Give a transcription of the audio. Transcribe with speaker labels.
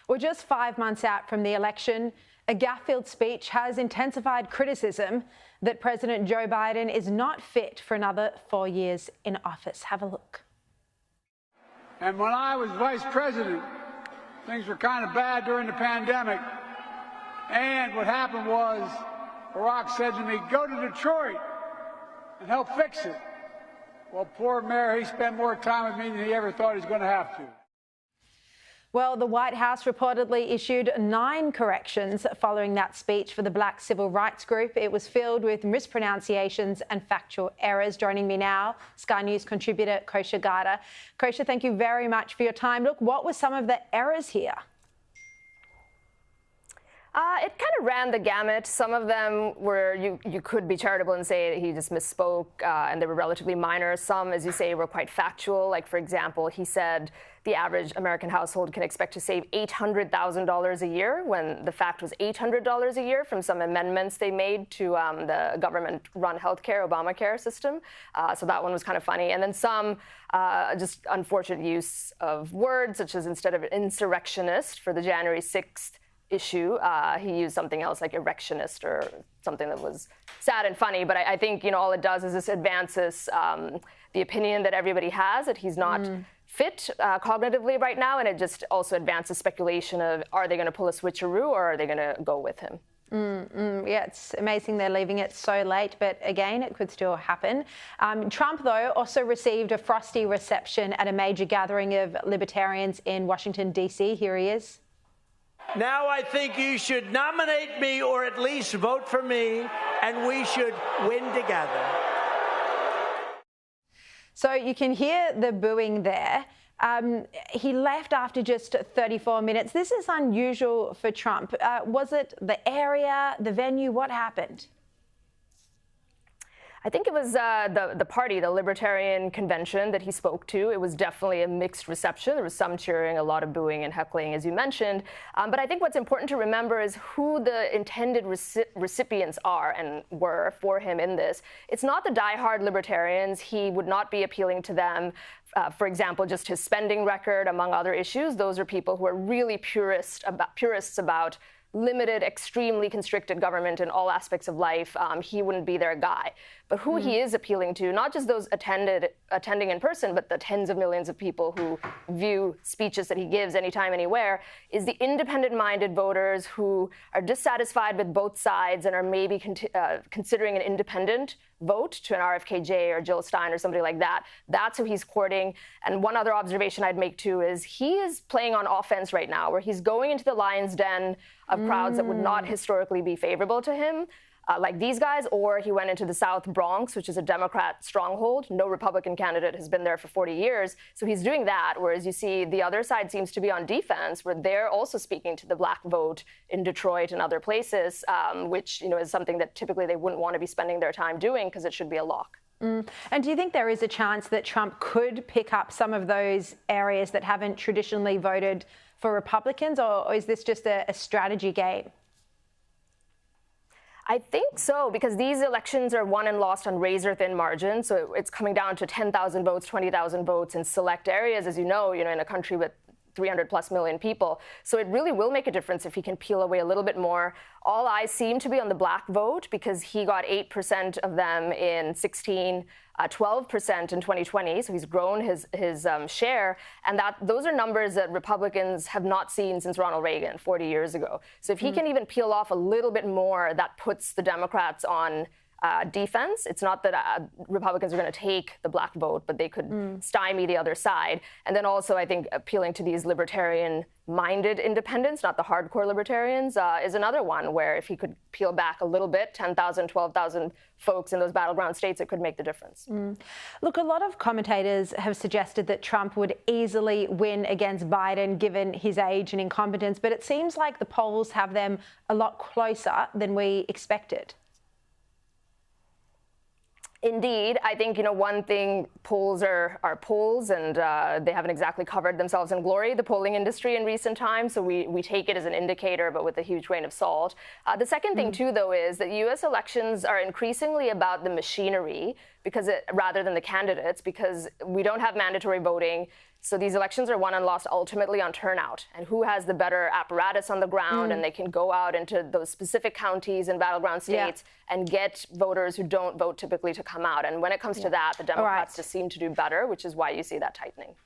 Speaker 1: Well, just 5 months out from the election, a gaffe-filled speech has intensified criticism that President Joe Biden is not fit for another 4 years in office. Have a look.
Speaker 2: And when I was vice president, things were kind of bad during the pandemic. And what happened was, Barack said to me, go to Detroit and help fix it. Well, poor mayor, he spent more time with me than he ever thought he was going to have to.
Speaker 1: Well, the White House reportedly issued 9 corrections following that speech for the Black civil rights group. It was filled with mispronunciations and factual errors. Joining me now, Sky News contributor Kosha Gada. Kosha, thank you very much for your time. Look, what were some of the errors here?
Speaker 3: It kind of ran the gamut. Some of them were, you could be charitable and say he just misspoke, and they were relatively minor. Some, as you say, were quite factual. Like, for example, he said the average American household can expect to save $800,000 a year, when the fact was $800 a year from some amendments they made to the government-run healthcare, Obamacare system. So that one was kind of funny. And then some just unfortunate use of words, such as instead of insurrectionist for the January 6th issue, he used something else like erectionist or something that was sad and funny. But I think, all it does is this advances the opinion that everybody has that he's not fit cognitively right now. And it just also advances speculation of, are they going to pull a switcheroo or are they going to go with him?
Speaker 1: Yeah, it's amazing they're leaving it so late, but again, it could still happen. Trump, though, also received a frosty reception at a major gathering of libertarians in Washington, D.C. Here he is.
Speaker 4: Now I think you should nominate me or at least vote for me, and we should win together.
Speaker 1: So you can hear the booing there. He left after just 34 minutes. This is unusual for Trump. Was it the area, the venue? What happened?
Speaker 3: I think it was the party, the Libertarian convention that he spoke to. It was definitely a mixed reception. There was some cheering, a lot of booing and heckling, as you mentioned. But I think what's important to remember is who the intended recipients are and were for him in this. It's not the diehard Libertarians. He would not be appealing to them. For example, just his spending record, among other issues. Those are people who are really purists about limited, extremely constricted government in all aspects of life. He wouldn't be their guy. But who he is appealing to, not just those attending in person, but the tens of millions of people who view speeches that he gives anytime, anywhere, is the independent-minded voters who are dissatisfied with both sides and are maybe considering an independent vote to an RFK-J or Jill Stein or somebody like that. That's who he's courting. And one other observation I'd make, too, is he is playing on offense right now, where he's going into the lion's den of crowds that would not historically be favorable to him, like these guys, or he went into the South Bronx, which is a Democrat stronghold. No Republican candidate has been there for 40 years. So he's doing that, whereas you see the other side seems to be on defense, where they're also speaking to the black vote in Detroit and other places, which is something that typically they wouldn't want to be spending their time doing because it should be a lock.
Speaker 1: And do you think there is a chance that Trump could pick up some of those areas that haven't traditionally voted for Republicans, or is this just a strategy game?
Speaker 3: I think so, because these elections are won and lost on razor-thin margins. So it's coming down to 10,000 votes, 20,000 votes in select areas, as you know, in a country with 300+ million people. So it really will make a difference if he can peel away a little bit more. All eyes seem to be on the black vote, because he got 8% of them in 16, 12% in 2020. So he's grown his share. And those are numbers that Republicans have not seen since Ronald Reagan 40 years ago. So if he can even peel off a little bit more, that puts the Democrats on defense. It's not that Republicans are going to take the black vote, but they could stymie the other side. And then also, I think, appealing to these libertarian-minded independents, not the hardcore libertarians, is another one where if he could peel back a little bit, 10,000, 12,000 folks in those battleground states, it could make the difference.
Speaker 1: Look, a lot of commentators have suggested that Trump would easily win against Biden, given his age and incompetence, but it seems like the polls have them a lot closer than we expected.
Speaker 3: Indeed. I think, one thing, polls are polls, and they haven't exactly covered themselves in glory, the polling industry, in recent times. So we take it as an indicator, but with a huge grain of salt. The second thing, too, though, is that U.S. elections are increasingly about the machinery rather than the candidates, because we don't have mandatory voting. So these elections are won and lost ultimately on turnout and who has the better apparatus on the ground, and they can go out into those specific counties and battleground states and get voters who don't vote typically to come out. And when it comes to that, the Democrats just seem to do better, which is why you see that tightening.